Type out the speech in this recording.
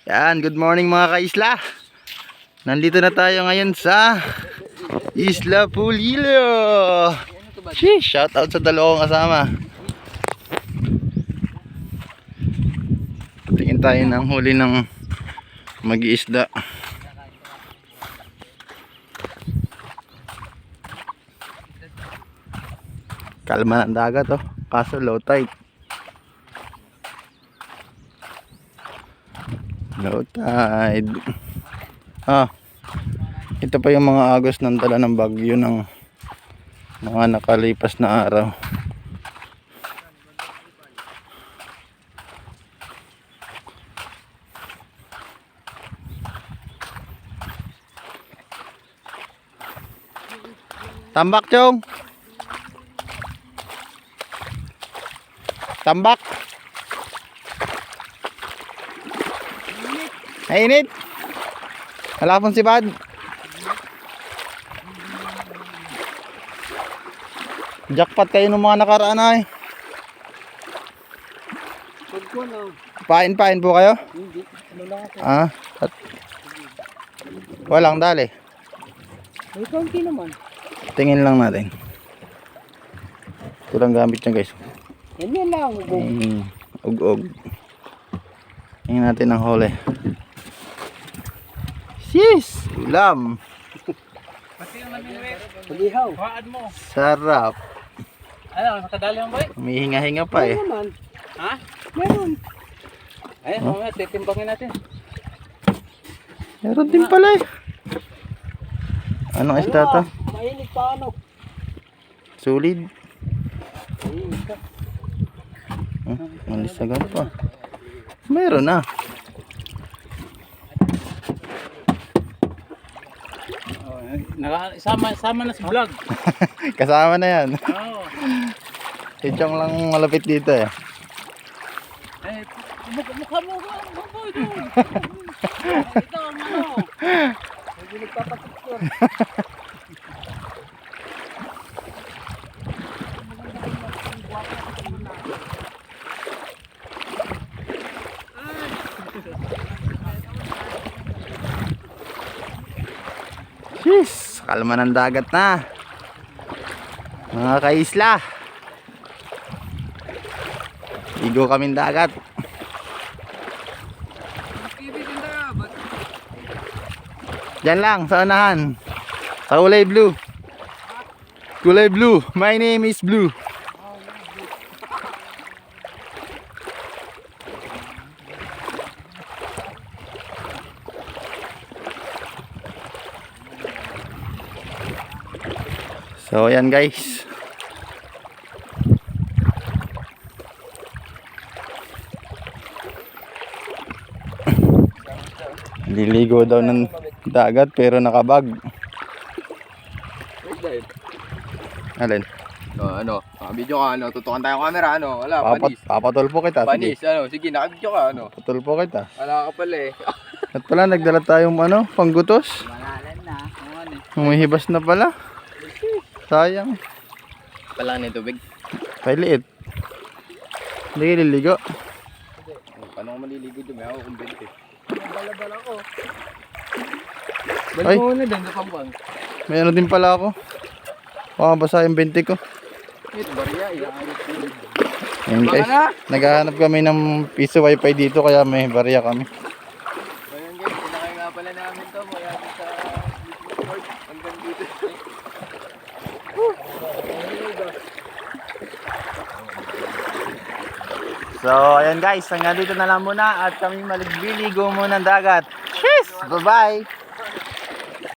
Yan, good morning mga kaisla. Nandito na tayo ngayon sa Isla Pulilo. Shout out sa dalawang kasama. Tingin tayo ng huli ng mag-iisda. Kalma ng dagat oh, kaso low tide. Low tide. Ito pa yung mga agos ng dala ng bagyo ng mga nakalipas na araw. Tambak, Chong. Tambak. Mainit. Wala pong sibad. Jackpot kayo ng mga nakaraan ay. Pain po kayo? Hindi. Walang dali. May konti naman. Tingin lang natin. Ito lang gamit nyo guys. Yan lang. Ug-ug. Tingin natin ang huli. Sis! Ulam! Pag-ihaw. Sarap! Ano, nakadali mo ba? Humihinga-hinga pa eh. Naman. Ha? Meron. Ayun, mamaya titimbangin natin. Meron din pala eh. Anong isda to? Mainit pa ano? Solid. Mainit ka. Malisagan pa. Meron na. Sama na sa vlog. Kasama na yan. Oo. Si Chong lang malapit dito eh. Eh, mukha mo ba? Ito ang ano. Hindi nagpapapicture. Sis, kalma ng dagat na. Mga kaisla. Igo kaming dagat. Diyan lang, sa unahan. Sa kulay blue. Kulay blue. My name is Blue. So ayan guys. Liligo daw ng dagat pero nakabag. Alin? Ano, video ka, ano, tutukan tayong camera, ano, wala, panis. Papatulpo kita. Panis, Sige. ano, sige, nakabidyo ka, ano. Patulpo kita. Wala ka pala eh. At pala nagdala tayong ano, panggutos. Malalan na. Humihibas na pala. Sayang. Palang na tubig. Pailiit. Hindi liligo. Paano ko maliligo doon? May ako kung 20. Bala-bala ko. Ay. Balik mo na doon sa Pampang. May ano din pala ako. Basa yung 20 ko. Ito, bariya, iaayos ko. Ayun guys. Naghahanap kami ng piso wifi dito kaya may barya kami. Ayan guys, pinakay nga pala namin to. Maya sa Discord. Hanggang dito. So ayan guys, hanggang dito na lang muna at kami maligo muna ng dagat. Cheers! Bye bye!